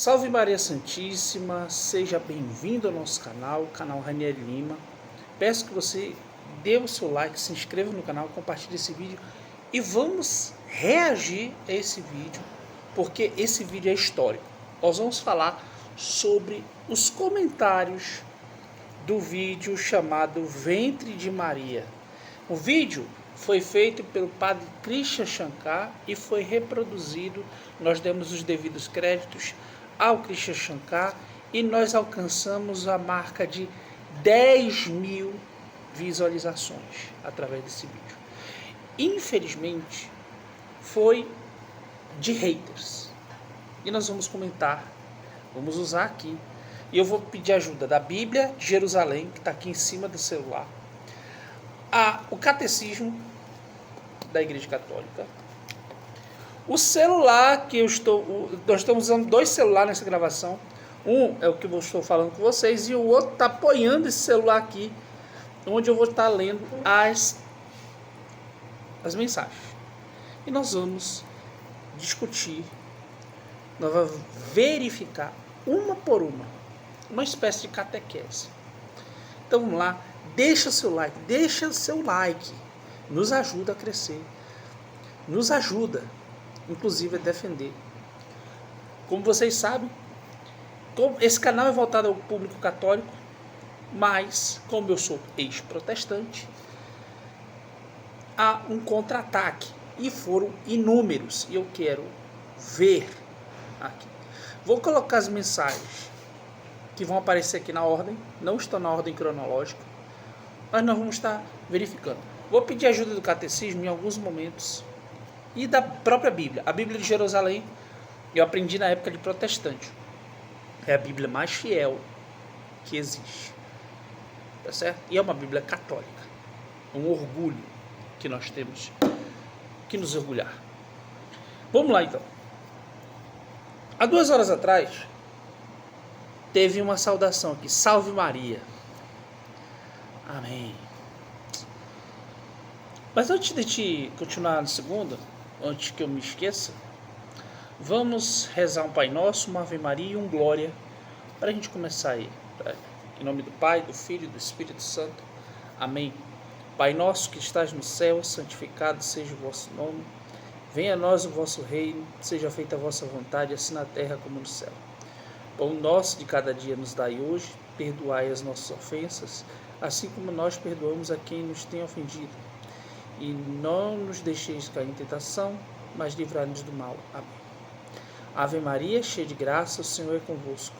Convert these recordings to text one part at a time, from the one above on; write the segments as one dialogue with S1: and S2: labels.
S1: Salve Maria Santíssima, seja bem-vindo ao nosso canal, canal Ranieri Lima. Peço que você dê o seu like, se inscreva no canal, compartilhe esse vídeo e vamos reagir a esse vídeo, porque esse vídeo é histórico. Nós vamos falar sobre os comentários do vídeo chamado Ventre de Maria. O vídeo foi feito pelo padre Krishna Shankar e foi reproduzido. Nós demos os devidos créditos ao Krishna Shankar e nós alcançamos a marca de 10.000 visualizações através desse vídeo. Infelizmente, foi de haters. E nós vamos comentar, vamos usar aqui. E eu vou pedir ajuda da Bíblia de Jerusalém, que está aqui em cima do celular, o Catecismo da Igreja Católica, o celular que nós estamos usando dois celulares nessa gravação. Um é o que eu estou falando com vocês e o outro está apoiando esse celular aqui, onde eu vou estar lendo as mensagens. E nós vamos discutir, nós vamos verificar uma por uma espécie de catequese. Então vamos lá, deixa o seu like, nos ajuda a crescer, nos ajuda, inclusive, a defender. Como vocês sabem, esse canal é voltado ao público católico, mas como eu sou ex-protestante, há um contra-ataque e foram inúmeros e eu quero ver aqui. Vou colocar as mensagens que vão aparecer aqui na ordem, não estão na ordem cronológica, mas nós vamos estar verificando. Vou pedir ajuda do Catecismo em alguns momentos e da própria Bíblia. A Bíblia de Jerusalém eu aprendi na época de protestante. É a Bíblia mais fiel que existe. Tá certo? E é uma Bíblia católica. Um orgulho que nós temos que nos orgulhar. Vamos lá então. Há 2 horas atrás, teve uma saudação aqui. Salve Maria. Amém. Mas antes de te continuar na segunda, antes que eu me esqueça, vamos rezar um Pai Nosso, uma Ave Maria e um Glória, para a gente começar aí. Em nome do Pai, do Filho e do Espírito Santo. Amém. Pai nosso que estás no céu, santificado seja o vosso nome. Venha a nós o vosso reino, seja feita a vossa vontade, assim na terra como no céu. Pão nosso de cada dia nos dai hoje, perdoai as nossas ofensas, assim como nós perdoamos a quem nos tem ofendido. E não nos deixeis cair em tentação, mas livrai-nos do mal. Amém. Ave Maria, cheia de graça, o Senhor é convosco.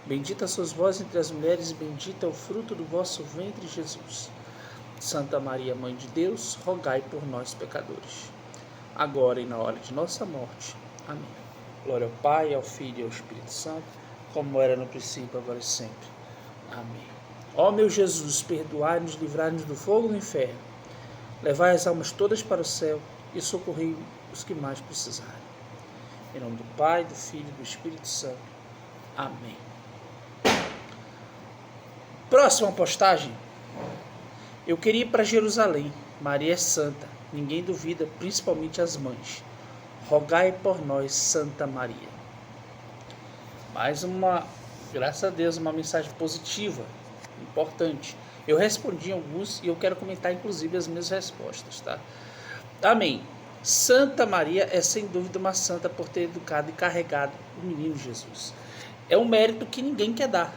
S1: Bendita sois vós entre as mulheres, e bendito é o fruto do vosso ventre, Jesus. Santa Maria, Mãe de Deus, rogai por nós, pecadores, agora e na hora de nossa morte. Amém. Glória ao Pai, ao Filho e ao Espírito Santo, como era no princípio, agora e sempre. Amém. Ó meu Jesus, perdoai-nos, livrai-nos do fogo do inferno, levai as almas todas para o céu e socorrei os que mais precisarem. Em nome do Pai, do Filho e do Espírito Santo. Amém. Próxima postagem. Eu queria ir para Jerusalém. Maria é santa. Ninguém duvida, principalmente as mães. Rogai por nós, Santa Maria. Mais uma, graças a Deus, uma mensagem positiva, importante. Eu respondi alguns e eu quero comentar, inclusive, as minhas respostas, tá? Amém. Santa Maria é sem dúvida uma santa por ter educado e carregado o menino Jesus. É um mérito que ninguém quer dar.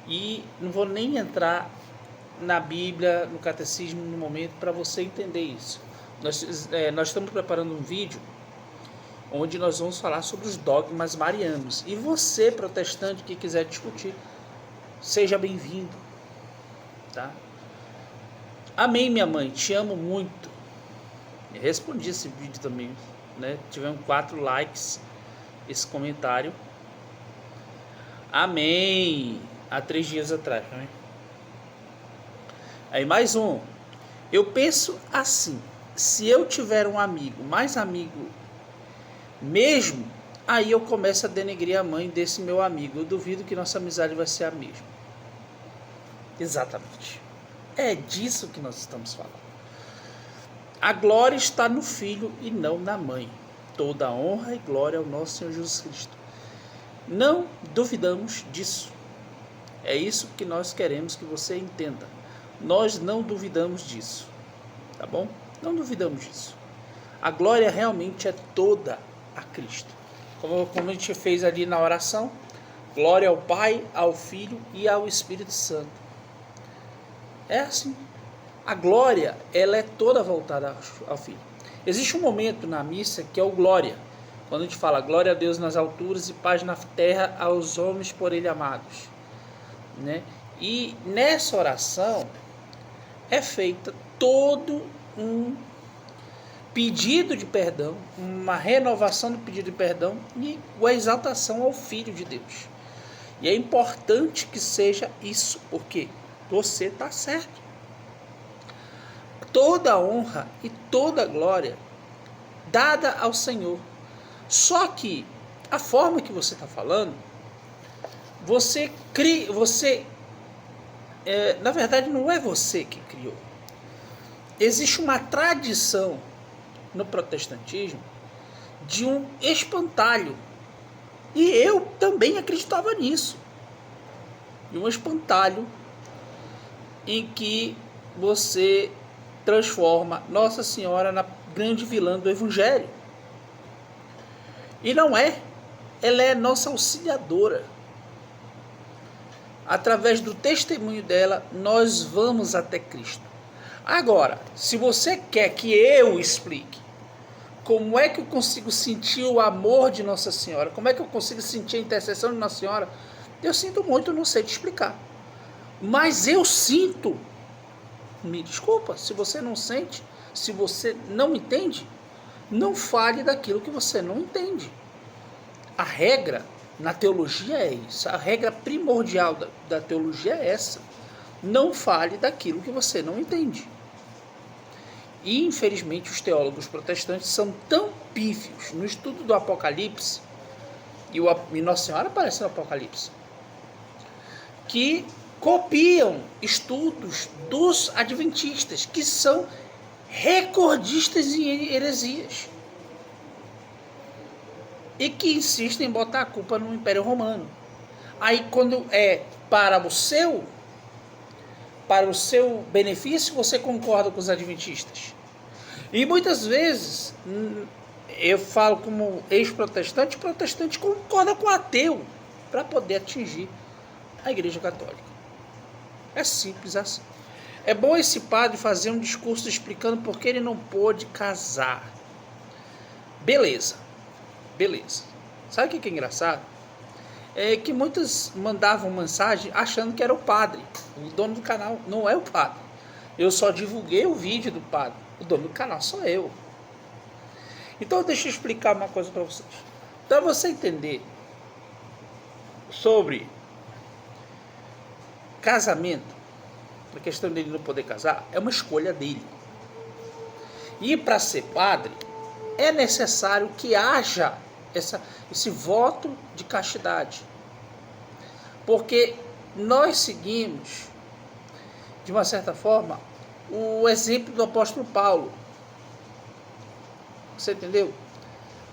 S1: E não vou nem entrar na Bíblia, no Catecismo, no momento, para você entender isso. Nós estamos preparando um vídeo onde nós vamos falar sobre os dogmas marianos. E você, protestante, que quiser discutir, seja bem-vindo. Tá? Amém, minha mãe, te amo muito. Eu respondi esse vídeo também, né? Tivemos 4 likes esse comentário. Amém. Há 3 dias atrás, né? Aí mais um. Eu penso assim, se eu tiver um amigo, mais amigo mesmo, aí eu começo a denegrir a mãe desse meu amigo. Eu duvido que nossa amizade vai ser a mesma. Exatamente. É disso que nós estamos falando. A glória está no filho e não na mãe. toda honra e glória ao nosso Senhor Jesus Cristo. Não duvidamos disso. É isso que nós queremos que você entenda. Nós não duvidamos disso, tá bom? Não duvidamos disso. A glória realmente é toda a Cristo. Como a gente fez ali na oração, glória ao Pai, ao Filho e ao Espírito Santo. É assim. A glória, ela é toda voltada ao Filho. Existe um momento na missa que é o glória, quando a gente fala glória a Deus nas alturas e paz na terra aos homens por Ele amados, né? E nessa oração é feita todo um pedido de perdão, uma renovação do pedido de perdão e a exaltação ao Filho de Deus. E é importante que seja isso, porque você está certo. Toda honra e toda glória dada ao Senhor. Só que a forma que você está falando, você cria, na verdade não é você que criou. Existe uma tradição no protestantismo de um espantalho. E eu também acreditava nisso. De um espantalho em que você transforma Nossa Senhora na grande vilã do Evangelho. E não é. Ela é nossa auxiliadora. Através do testemunho dela, nós vamos até Cristo. Agora, se você quer que eu explique como é que eu consigo sentir o amor de Nossa Senhora, como é que eu consigo sentir a intercessão de Nossa Senhora, eu sinto muito, não sei te explicar. Mas eu sinto. Me desculpa, se você não sente, se você não entende, não fale daquilo que você não entende. A regra na teologia é isso, a regra primordial da teologia é essa. Não fale daquilo que você não entende. E infelizmente os teólogos protestantes são tão pífios no estudo do Apocalipse, e Nossa Senhora aparece no Apocalipse, que copiam estudos dos adventistas, que são recordistas em heresias, e que insistem em botar a culpa no Império Romano. Aí quando é para o seu benefício, você concorda com os adventistas. E muitas vezes, eu falo como ex-protestante, o protestante concorda com o ateu para poder atingir a Igreja Católica. É simples assim. É bom esse padre fazer um discurso explicando por que ele não pôde casar. Beleza. Sabe o que é engraçado? É que muitos mandavam mensagem achando que era o padre. O dono do canal não é o padre. Eu só divulguei o vídeo do padre. O dono do canal sou eu. Então deixa eu explicar uma coisa para vocês. Para você entender sobre casamento, a questão dele não poder casar, é uma escolha dele. E para ser padre, é necessário que haja esse voto de castidade. Porque nós seguimos, de uma certa forma, o exemplo do apóstolo Paulo. Você entendeu?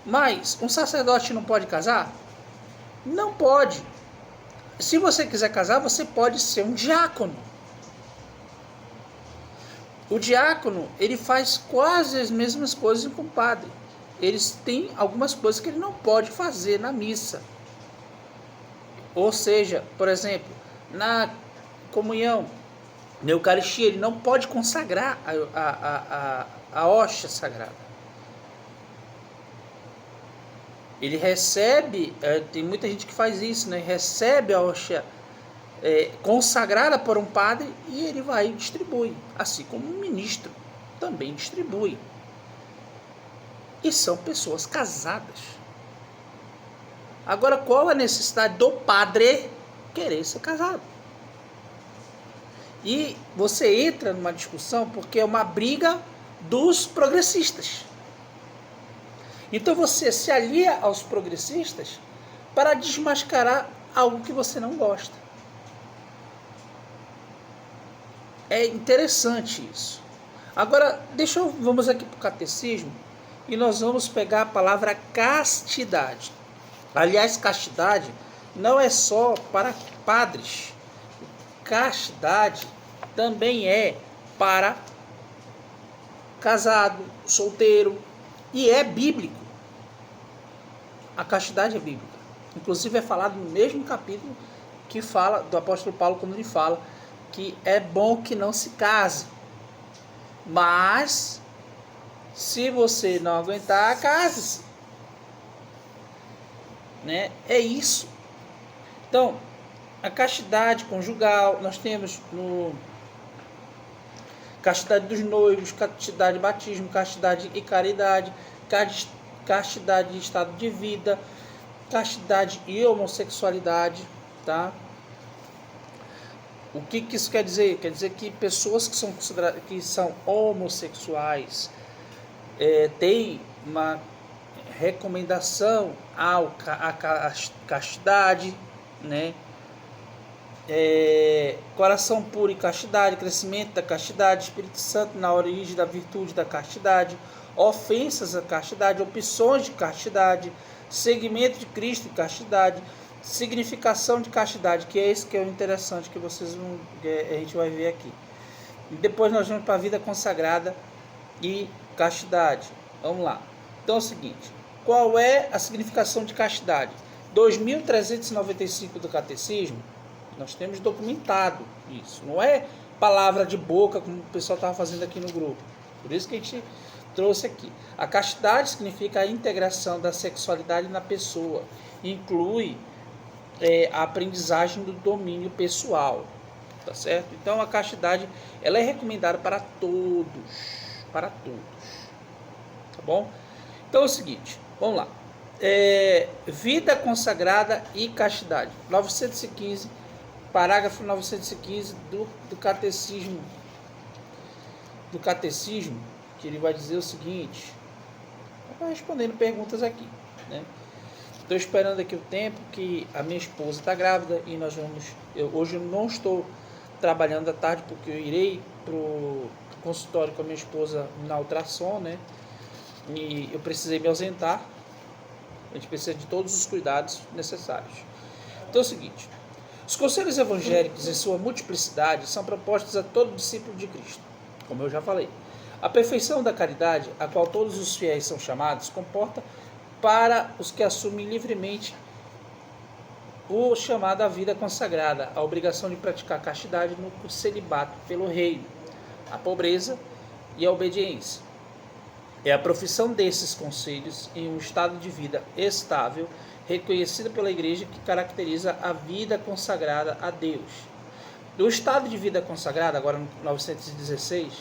S1: Mas um sacerdote não pode casar? Não pode. Se você quiser casar, você pode ser um diácono. O diácono, ele faz quase as mesmas coisas que o padre. Eles têm algumas coisas que ele não pode fazer na missa. Ou seja, por exemplo, na comunhão, na Eucaristia, ele não pode consagrar a hóstia sagrada. Ele recebe, tem muita gente que faz isso, né? Recebe a hóstia consagrada por um padre e ele vai e distribui. Assim como um ministro também distribui. E são pessoas casadas. Agora, qual a necessidade do padre querer ser casado? E você entra numa discussão porque é uma briga dos progressistas. Então você se alia aos progressistas para desmascarar algo que você não gosta. É interessante isso. Agora, vamos aqui para o catecismo, e nós vamos pegar a palavra castidade. Aliás, castidade não é só para padres. Castidade também é para casado, solteiro, e é bíblico. A castidade é bíblica. Inclusive é falado no mesmo capítulo que fala do apóstolo Paulo, quando ele fala que é bom que não se case. Mas se você não aguentar, case-se. Né? É isso. Então, a castidade conjugal, nós temos no castidade dos noivos, castidade de batismo, castidade e caridade, castidade de estado de vida, castidade e homossexualidade, tá? O que isso quer dizer? Quer dizer que pessoas que são homossexuais têm uma recomendação à castidade, né? Coração puro e castidade, crescimento da castidade, Espírito Santo na origem da virtude da castidade, ofensas à castidade, opções de castidade, segmento de Cristo e castidade, significação de castidade, que é esse que é o interessante que a gente vai ver aqui. E depois nós vamos para a vida consagrada e castidade. Vamos lá. Então é o seguinte, qual é a significação de castidade? 2395 do Catecismo, nós temos documentado isso. Não é palavra de boca, como o pessoal estava fazendo aqui no grupo. Por isso que a gente trouxe aqui. A castidade significa a integração da sexualidade na pessoa. Inclui a aprendizagem do domínio pessoal. Tá certo? Então a castidade ela é recomendada para todos. Para todos. Tá bom? Então é o seguinte, vamos lá. Vida consagrada e castidade. 915, parágrafo 915 do catecismo. Do catecismo, que ele vai dizer o seguinte. Vou respondendo perguntas aqui, né? Estou esperando aqui o tempo que a minha esposa está grávida e hoje eu não estou trabalhando à tarde porque eu irei para o consultório com a minha esposa na ultrassom, né? E eu precisei me ausentar. A gente precisa de todos os cuidados necessários. Então é o seguinte, os conselhos evangélicos em sua multiplicidade são propostos a todo discípulo de Cristo, como eu já falei. A perfeição da caridade, a qual todos os fiéis são chamados, comporta para os que assumem livremente o chamado à vida consagrada, a obrigação de praticar castidade no celibato pelo reino, a pobreza e a obediência. É a profissão desses conselhos em um estado de vida estável, reconhecida pela Igreja, que caracteriza a vida consagrada a Deus. O estado de vida consagrada, agora no 916,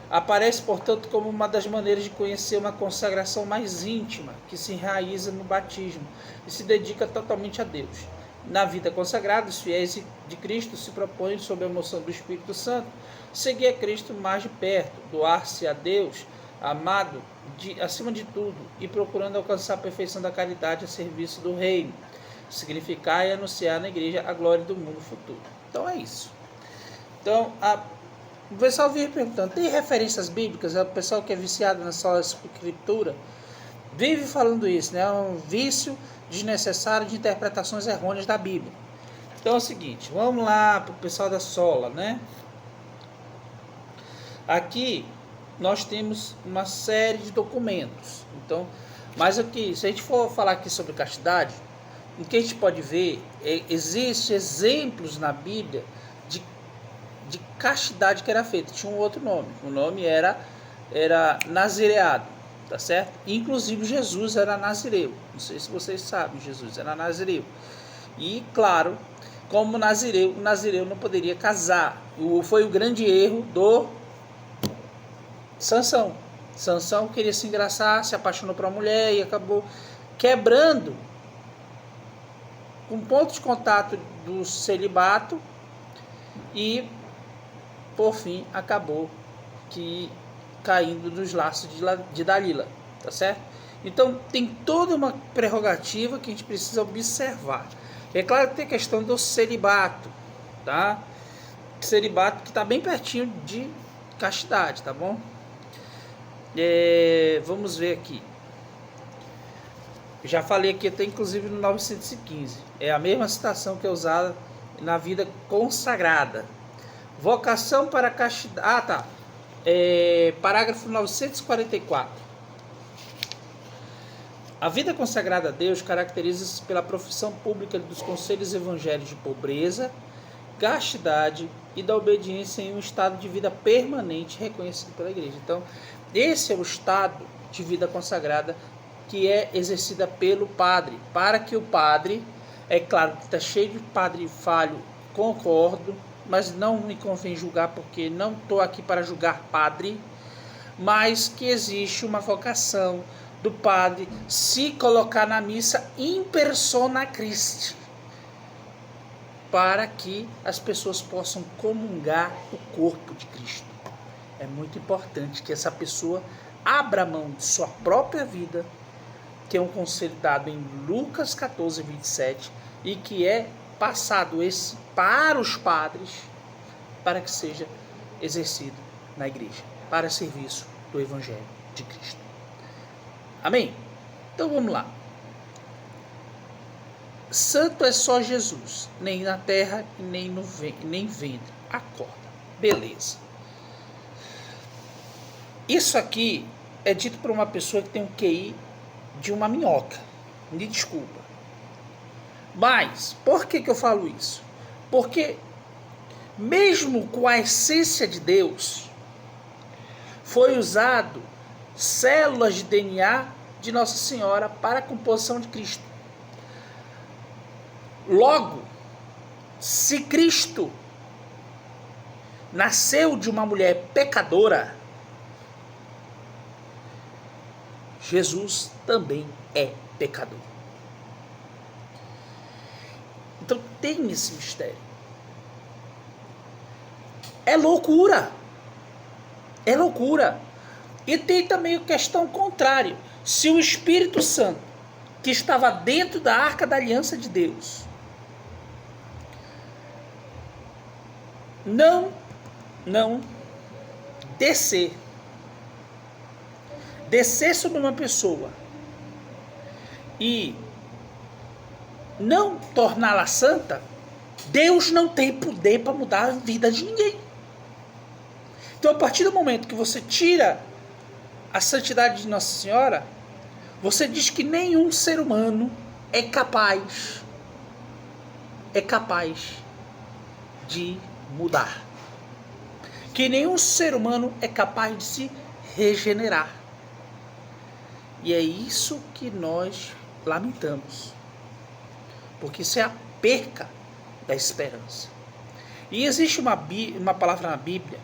S1: aparece, portanto, como uma das maneiras de conhecer uma consagração mais íntima, que se enraiza no batismo e se dedica totalmente a Deus. Na vida consagrada, os fiéis de Cristo se propõem, sob a emoção do Espírito Santo, seguir a Cristo mais de perto, doar-se a Deus, amado acima de tudo, e procurando alcançar a perfeição da caridade a serviço do reino, significar e anunciar na igreja a glória do mundo futuro. Então é isso. Então, o pessoal vinha perguntando, tem referências bíblicas? O pessoal que é viciado na sua escritura vive falando isso, né? É um vício desnecessário de interpretações errôneas da Bíblia. Então é o seguinte, vamos lá para o pessoal da Sola, né? Aqui nós temos uma série de documentos. Então, mas aqui, se a gente for falar aqui sobre castidade, o que a gente pode ver, existem exemplos na Bíblia de castidade que era feita. Tinha um outro nome. O nome era nazireado, tá certo? Inclusive Jesus era nazireu. Não sei se vocês sabem, Jesus era nazireu. E claro, como nazireu, o nazireu não poderia casar. Foi o grande erro do Sansão. Sansão queria se engraçar, se apaixonou por uma mulher e acabou quebrando um ponto de contato do celibato e, por fim, acabou caindo nos laços de Dalila, tá certo? Então, tem toda uma prerrogativa que a gente precisa observar. É claro que tem a questão do celibato, tá? Celibato que está bem pertinho de castidade, tá bom? Vamos ver aqui. Já falei aqui até inclusive no 915. É a mesma citação que é usada na vida consagrada. Vocação para castidade. Ah, tá. Parágrafo 944. A vida consagrada a Deus caracteriza-se pela profissão pública dos conselhos evangélicos de pobreza, castidade e da obediência em um estado de vida permanente reconhecido pela igreja. Então, esse é o estado de vida consagrada que é exercida pelo padre. Para que o padre, é claro que está cheio de padre falho, concordo, mas não me convém julgar porque não estou aqui para julgar padre, mas que existe uma vocação do padre se colocar na missa in persona Christi, para que as pessoas possam comungar o corpo de Cristo. É muito importante que essa pessoa abra mão de sua própria vida, que é um conselho dado em Lucas 14, 27, e que é passado esse para os padres, para que seja exercido na igreja, para serviço do Evangelho de Cristo. Amém? Então vamos lá. Santo é só Jesus, nem na terra, nem ventre. Acorda. Beleza. Isso aqui é dito por uma pessoa que tem um QI de uma minhoca. Me desculpa. Mas, por que eu falo isso? Porque, mesmo com a essência de Deus, foi usado células de DNA de Nossa Senhora para a composição de Cristo. Logo, se Cristo nasceu de uma mulher pecadora, Jesus também é pecador. Então tem esse mistério. É loucura. É loucura. E tem também a questão contrária. Se o Espírito Santo, que estava dentro da Arca da Aliança de Deus, não descer sobre uma pessoa e não torná-la santa, Deus não tem poder para mudar a vida de ninguém. Então, a partir do momento que você tira a santidade de Nossa Senhora, você diz que nenhum ser humano é capaz de mudar. Que nenhum ser humano é capaz de se regenerar. E é isso que nós lamentamos. Porque isso é a perca da esperança. E existe uma palavra na Bíblia,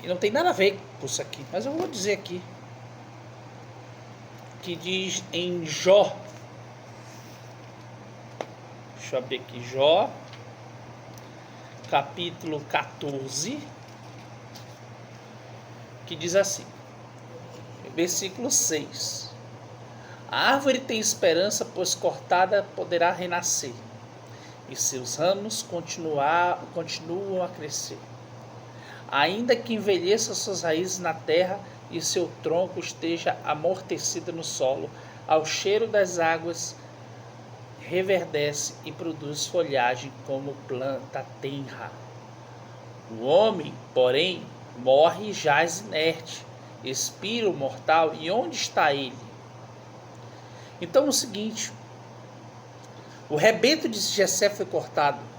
S1: e não tem nada a ver com isso aqui, mas eu vou dizer aqui, que diz em Jó, deixa eu abrir aqui, Jó, capítulo 14, que diz assim, versículo 6: A árvore tem esperança, pois cortada poderá renascer, e seus ramos continuam a crescer. Ainda que envelheça suas raízes na terra e seu tronco esteja amortecido no solo, ao cheiro das águas reverdece e produz folhagem como planta tenra. O homem, porém, morre e jaz inerte, espírito mortal, e onde está ele? Então é o seguinte, o rebento de Jessé foi cortado.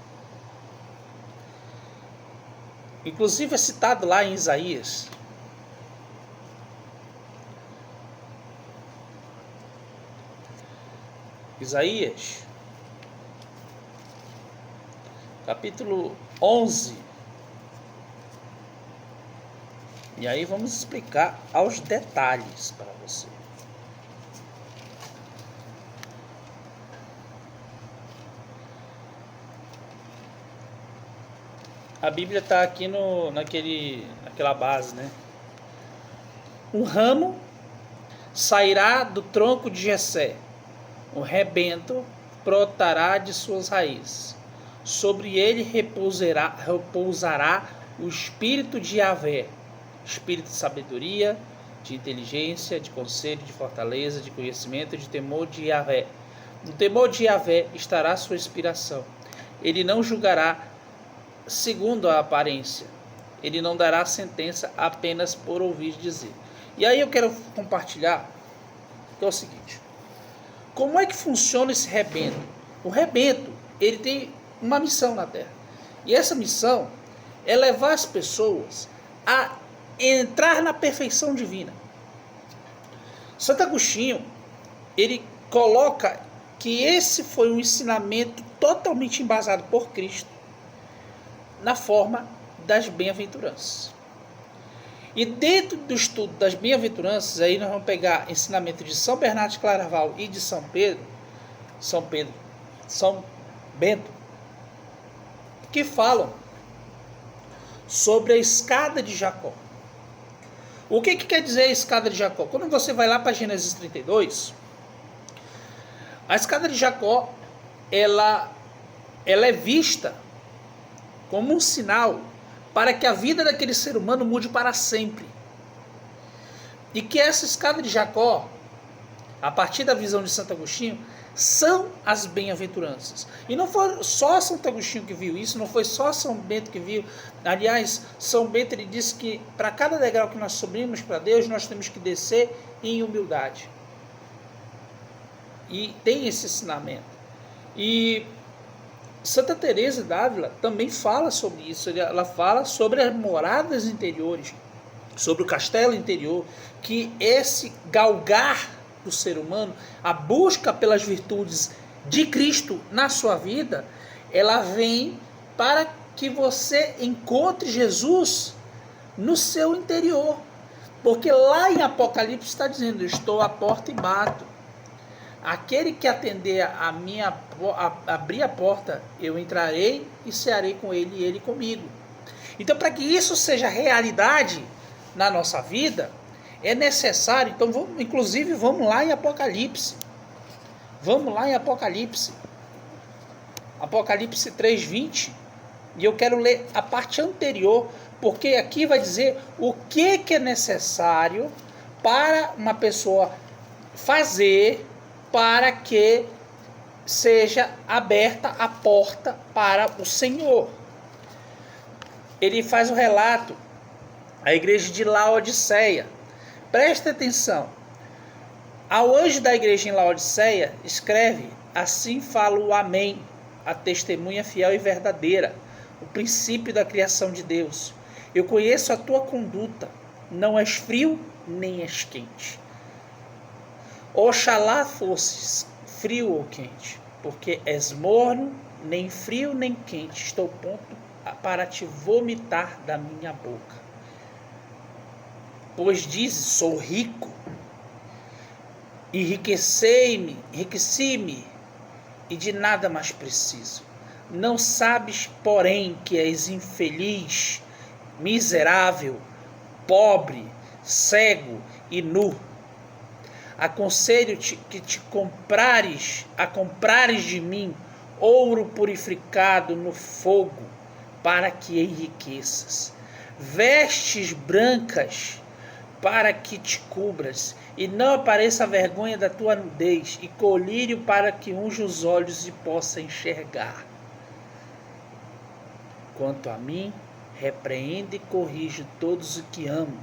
S1: Inclusive é citado lá em Isaías. Isaías, capítulo 11. E aí vamos explicar aos detalhes para você. A Bíblia está aqui naquela base, né? Um ramo sairá do tronco de Jessé, o rebento brotará de suas raízes. Sobre ele repousará o espírito de Yahvé, espírito de sabedoria, de inteligência, de conselho, de fortaleza, de conhecimento, de temor de Yahvé. No temor de Yahvé estará sua inspiração. Ele não julgará segundo a aparência. Ele não dará sentença apenas por ouvir dizer. E aí eu quero compartilhar, que é o seguinte. Como é que funciona esse rebento? O rebento, ele tem uma missão na Terra. E essa missão é levar as pessoas a entrar na perfeição divina. Santo Agostinho, ele coloca que esse foi um ensinamento totalmente embasado por Cristo na forma das bem-aventuranças. E dentro do estudo das bem-aventuranças, aí nós vamos pegar ensinamento de São Bernardo de Claraval e de São Bento, que falam sobre a escada de Jacó. O que quer dizer a escada de Jacó? Quando você vai lá para Gênesis 32, a escada de Jacó, ela é vista como um sinal para que a vida daquele ser humano mude para sempre. E que essa escada de Jacó, a partir da visão de Santo Agostinho, são as bem-aventuranças. E não foi só Santo Agostinho que viu isso, não foi só São Bento que viu. Aliás, São Bento ele disse que para cada degrau que nós subimos para Deus, nós temos que descer em humildade. E tem esse ensinamento. E Santa Teresa d'Ávila também fala sobre isso. Ela fala sobre as moradas interiores, sobre o castelo interior, que esse galgar do ser humano, a busca pelas virtudes de Cristo na sua vida, ela vem para que você encontre Jesus no seu interior. Porque lá em Apocalipse está dizendo, eu estou à porta e bato. Aquele que atender abrir a porta, eu entrarei e cearei com ele e ele comigo. Então, para que isso seja realidade na nossa vida, é necessário. Então, vamos lá em Apocalipse. Vamos lá em Apocalipse. Apocalipse 3:20. E eu quero ler a parte anterior, porque aqui vai dizer o que é necessário para uma pessoa fazer para que seja aberta a porta para o Senhor. Ele faz o relato, a igreja de Laodiceia. Presta atenção. Ao anjo da igreja em Laodiceia, escreve, assim fala o Amém, a testemunha fiel e verdadeira, o princípio da criação de Deus. Eu conheço a tua conduta, não és frio, nem és quente. Oxalá fosses frio ou quente, porque és morno, nem frio nem quente, estou pronto para te vomitar da minha boca. Pois dizes, sou rico, enriqueci-me e de nada mais preciso. Não sabes, porém, que és infeliz, miserável, pobre, cego e nu. Aconselho-te que te comprares de mim ouro purificado no fogo, para que enriqueças, vestes brancas para que te cubras, e não apareça a vergonha da tua nudez, e colírio para que unja os olhos e possa enxergar. Quanto a mim, repreende e corrige todos os que amo.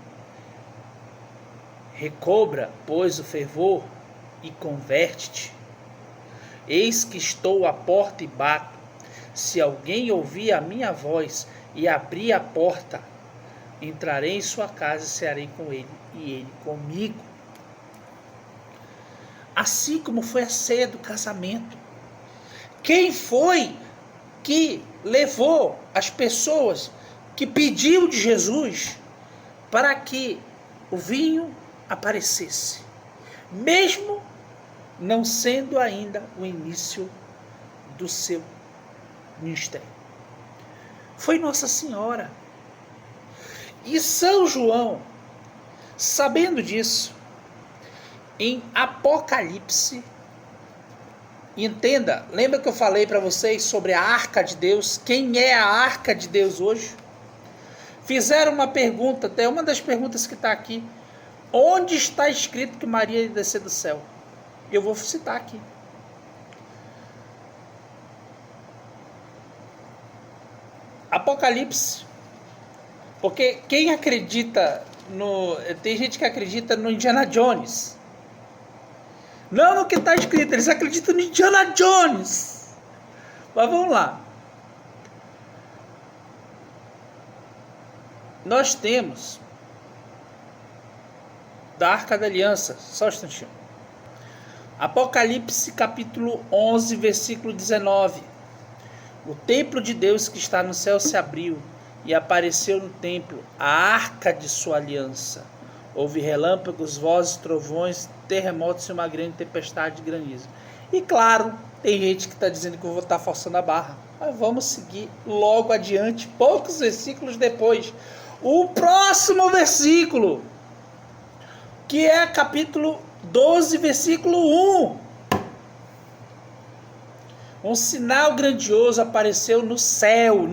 S1: Recobra, pois, o fervor e converte-te. Eis que estou à porta e bato. Se alguém ouvir a minha voz e abrir a porta, entrarei em sua casa e cearei com ele, e ele comigo. Assim como foi a ceia do casamento. Quem foi que levou as pessoas que pediu de Jesus para que o vinho aparecesse, mesmo não sendo ainda o início do seu ministério? Foi Nossa Senhora. E São João, sabendo disso, em Apocalipse, entenda, lembra que eu falei para vocês sobre a Arca de Deus? Quem é a Arca de Deus hoje? Fizeram uma pergunta, até uma das perguntas que está aqui. Onde está escrito que Maria ia descer do céu? Eu vou citar aqui. Apocalipse. Porque quem acredita no... Tem gente que acredita no Indiana Jones. Não no que está escrito, eles acreditam no Indiana Jones. Mas vamos lá. Nós temos da Arca da Aliança, só um instantinho. Apocalipse capítulo 11, versículo 19. O templo de Deus que está no céu se abriu, e apareceu no templo a arca de sua aliança. Houve relâmpagos, vozes, trovões, terremotos e uma grande tempestade de granizo. E claro, tem gente que está dizendo que eu vou estar forçando a barra. Mas vamos seguir logo adiante, poucos versículos depois. O próximo versículo, que é capítulo 12, versículo 1. Um sinal grandioso apareceu no céu,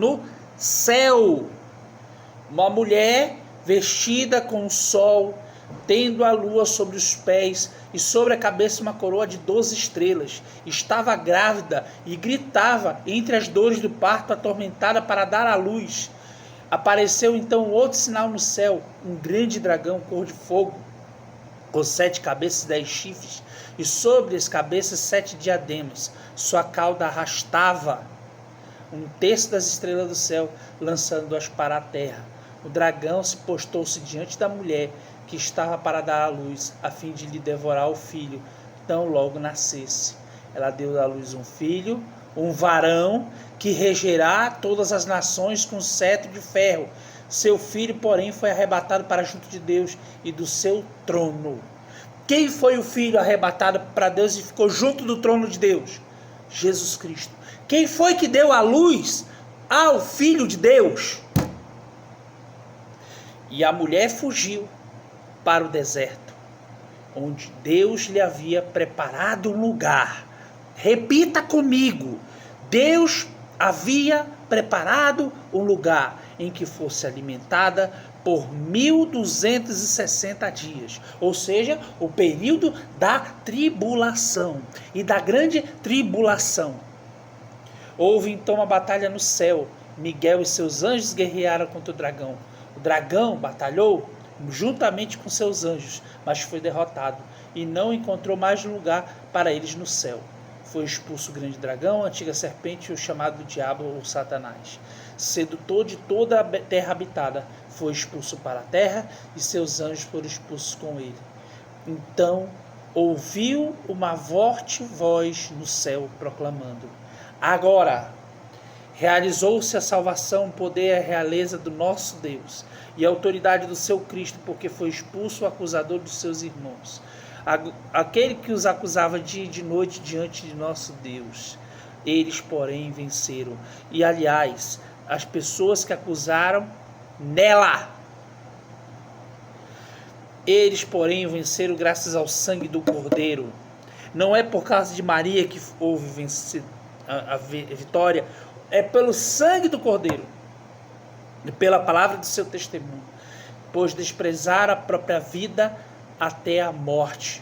S1: uma mulher vestida com o sol, tendo a lua sobre os pés e sobre a cabeça uma coroa de 12 estrelas. Estava grávida e gritava entre as dores do parto, atormentada para dar à luz. Apareceu então outro sinal no céu, um grande dragão cor de fogo, com 7 cabeças e 10 chifres, e sobre as cabeças 7 diademas. Sua cauda arrastava um terço das estrelas do céu, lançando-as para a terra. O dragão se postou-se diante da mulher que estava para dar à luz, a fim de lhe devorar o filho, tão logo nascesse. Ela deu à luz um filho, um varão, que regerá todas as nações com cetro de ferro. Seu filho, porém, foi arrebatado para junto de Deus e do seu trono. Quem foi o filho arrebatado para Deus e ficou junto do trono de Deus? Jesus Cristo. Quem foi que deu a luz ao Filho de Deus? E a mulher fugiu para o deserto, onde Deus lhe havia preparado um lugar. Repita comigo: Deus havia preparado um lugar em que fosse alimentada por 1260 dias, ou seja, o período da tribulação e da grande tribulação. Houve então uma batalha no céu. Miguel e seus anjos guerrearam contra o dragão. O dragão batalhou juntamente com seus anjos, mas foi derrotado e não encontrou mais lugar para eles no céu. Foi expulso o grande dragão, a antiga serpente, o chamado diabo ou Satanás, sedutor de toda a terra habitada. Foi expulso para a terra e seus anjos foram expulsos com ele. Então ouviu uma forte voz no céu proclamando: agora realizou-se a salvação, o poder e a realeza do nosso Deus e a autoridade do seu Cristo, porque foi expulso o acusador dos seus irmãos, aquele que os acusava dia e de noite diante de nosso Deus. Eles, porém, venceram. E, aliás, as pessoas que acusaram nela, eles, porém, venceram graças ao sangue do Cordeiro. Não é por causa de Maria que houve a vitória, é pelo sangue do Cordeiro e pela palavra do seu testemunho, pois desprezaram a própria vida até a morte.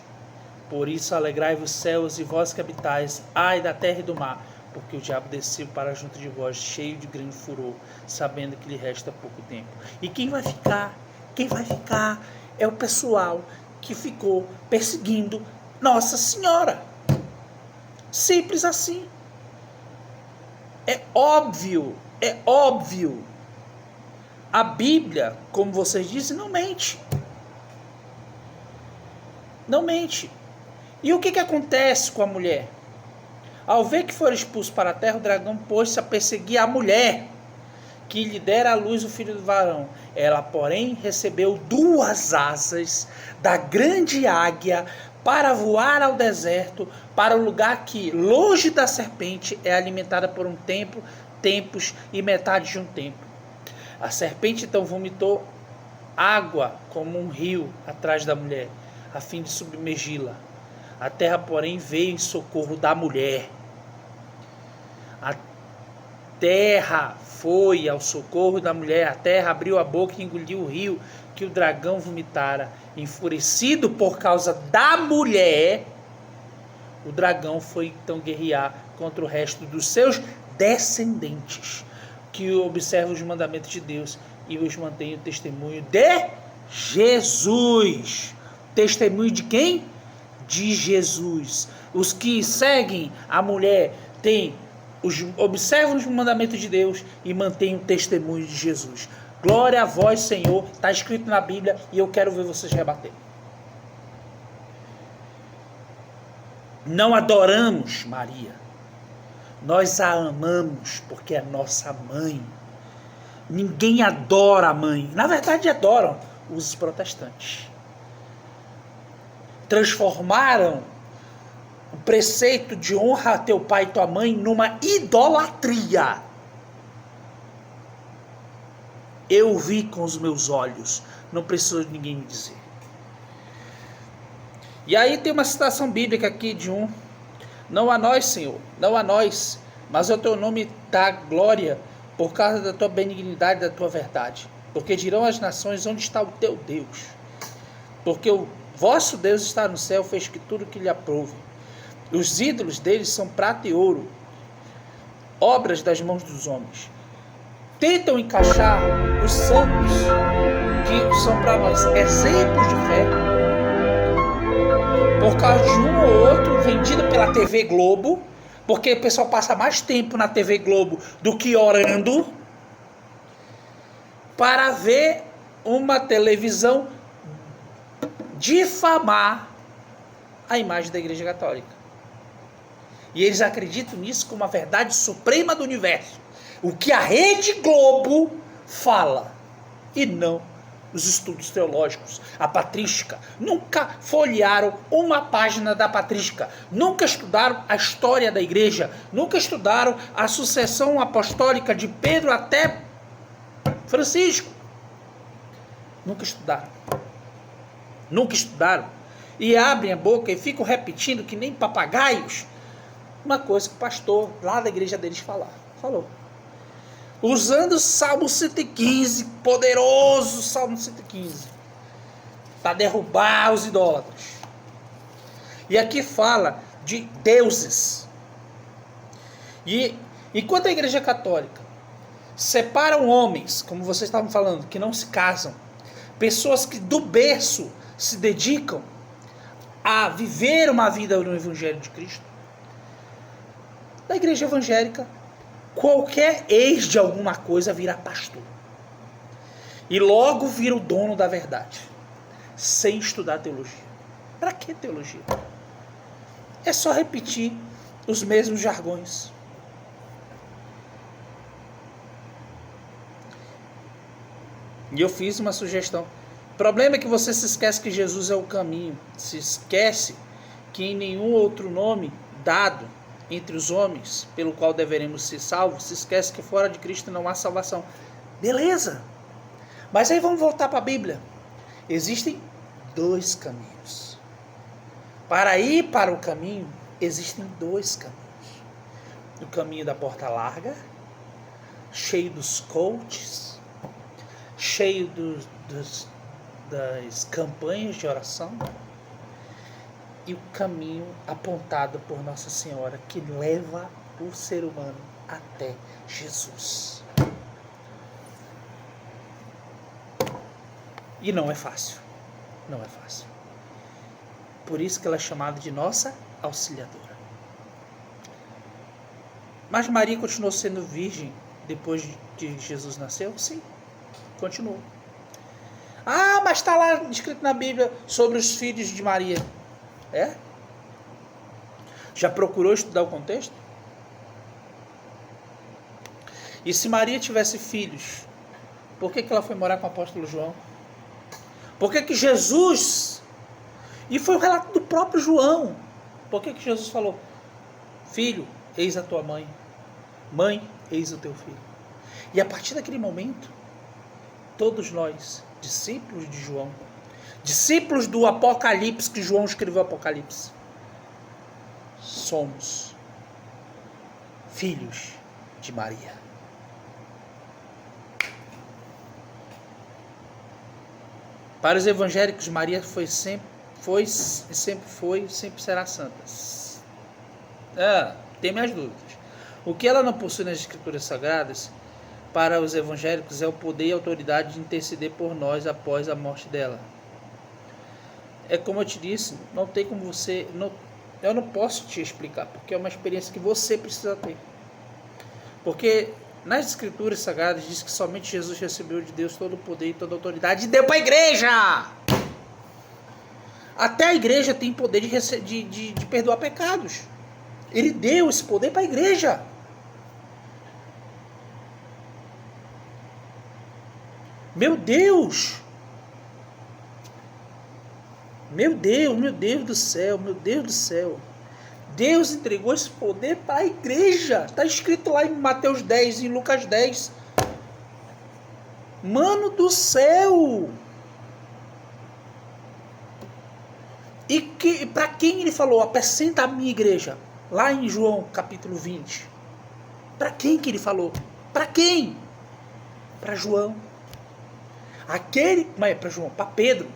S1: Por isso alegrai-vos céus e vós que habitais, ai da terra e do mar, porque o diabo desceu para junto de vós, cheio de grande furor, sabendo que lhe resta pouco tempo. E quem vai ficar? Quem vai ficar é o pessoal que ficou perseguindo Nossa Senhora. Simples assim. É óbvio, é óbvio. A Bíblia, como vocês dizem, não mente. Não mente. E o que acontece com a mulher? Ao ver que foi expulso para a terra, o dragão pôs-se a perseguir a mulher, que lhe dera à luz o filho do varão. Ela, porém, recebeu 2 asas da grande águia para voar ao deserto, para o lugar que, longe da serpente, é alimentada por um tempo, tempos e metade de um tempo. A serpente então vomitou água como um rio atrás da mulher, a fim de submergi-la. A terra, porém, veio em socorro da mulher. terra foi ao socorro da mulher, a terra abriu a boca e engoliu o rio que o dragão vomitara. Enfurecido por causa da mulher, o dragão foi então guerrear contra o resto dos seus descendentes, que observam os mandamentos de Deus e os mantêm o testemunho de Jesus. Testemunho de quem? De Jesus. Os que seguem a mulher observam os mandamentos de Deus e mantêm o testemunho de Jesus. Glória a vós, Senhor. Está escrito na Bíblia e eu quero ver vocês rebater. Não adoramos Maria. Nós a amamos porque é nossa mãe. Ninguém adora a mãe. Na verdade, adoram os protestantes. Transformaram o preceito de honra a teu pai e tua mãe numa idolatria. Eu vi com os meus olhos. Não preciso de ninguém me dizer. E aí tem uma citação bíblica aqui de um. Não a nós, Senhor, não a nós, mas ao teu nome dá glória por causa da tua benignidade e da tua verdade. Porque dirão as nações, onde está o teu Deus? Porque o vosso Deus está no céu, fez que tudo que lhe aprouve. Os ídolos deles são prata e ouro, obras das mãos dos homens. Tentam encaixar os santos, que são para nós exemplos de fé, por causa de um ou outro vendido pela TV Globo, porque o pessoal passa mais tempo na TV Globo do que orando, para ver uma televisão difamar a imagem da Igreja Católica. E eles acreditam nisso como a verdade suprema do universo. O que a Rede Globo fala, e não os estudos teológicos, a patrística. Nunca folhearam uma página da patrística. Nunca estudaram a história da igreja. Nunca estudaram a sucessão apostólica de Pedro até Francisco. Nunca estudaram. Nunca estudaram. E abrem a boca e ficam repetindo que nem papagaios uma coisa que o pastor lá da igreja deles falou. Usando o Salmo 115, poderoso Salmo 115, para derrubar os idólatras. E aqui fala de deuses. E enquanto a Igreja Católica separam homens, como vocês estavam falando, que não se casam, pessoas que do berço se dedicam a viver uma vida no Evangelho de Cristo, na Igreja Evangélica, qualquer ex de alguma coisa vira pastor. E logo vira o dono da verdade. Sem estudar teologia. Para que teologia? É só repetir os mesmos jargões. E eu fiz uma sugestão. O problema é que você se esquece que Jesus é o caminho. Se esquece que em nenhum outro nome dado entre os homens, pelo qual deveremos ser salvos, se esquece que fora de Cristo não há salvação. Beleza. Mas aí vamos voltar para a Bíblia. Existem dois caminhos. Para ir para o caminho, existem dois caminhos. O caminho da porta larga, cheio dos coaches, cheio das campanhas de oração, e o caminho apontado por Nossa Senhora, que leva o ser humano até Jesus. E não é fácil. Não é fácil. Por isso que ela é chamada de nossa auxiliadora. Mas Maria continuou sendo virgem depois de Jesus nasceu? Sim, continuou. Ah, mas está lá escrito na Bíblia sobre os filhos de Maria. É? Já procurou estudar o contexto? E se Maria tivesse filhos, por que ela foi morar com o apóstolo João? Por que Jesus... E foi o relato do próprio João. Por que Jesus falou: filho, eis a tua mãe. Mãe, eis o teu filho. E a partir daquele momento, todos nós, discípulos de João, discípulos do Apocalipse, que João escreveu o Apocalipse, somos filhos de Maria. Para os evangélicos, Maria sempre será santa. Tem minhas dúvidas. O que ela não possui nas escrituras sagradas, para os evangélicos, é o poder e a autoridade de interceder por nós após a morte dela. É como eu te disse, não tem como você... eu não posso te explicar, porque é uma experiência que você precisa ter. Porque nas escrituras sagradas diz que somente Jesus recebeu de Deus todo o poder e toda a autoridade e deu para a igreja. Até a igreja tem poder de perdoar pecados. Ele deu esse poder para a igreja. Meu Deus! Meu Deus do céu, meu Deus do céu. Deus entregou esse poder para a igreja. Está escrito lá em Mateus 10, em Lucas 10. Mano do céu! E para quem ele falou? Apacenta a minha igreja. Lá em João capítulo 20. Para quem que ele falou? Para quem? Para João. Para Pedro,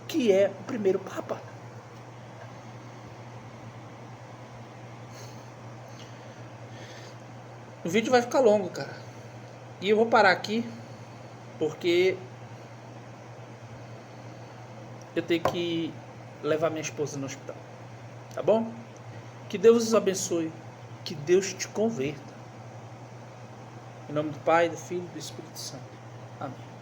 S1: que é o primeiro Papa. O vídeo vai ficar longo, cara. E eu vou parar aqui, porque eu tenho que levar minha esposa no hospital. Tá bom? Que Deus os abençoe. Que Deus te converta. Em nome do Pai, do Filho e do Espírito Santo. Amém.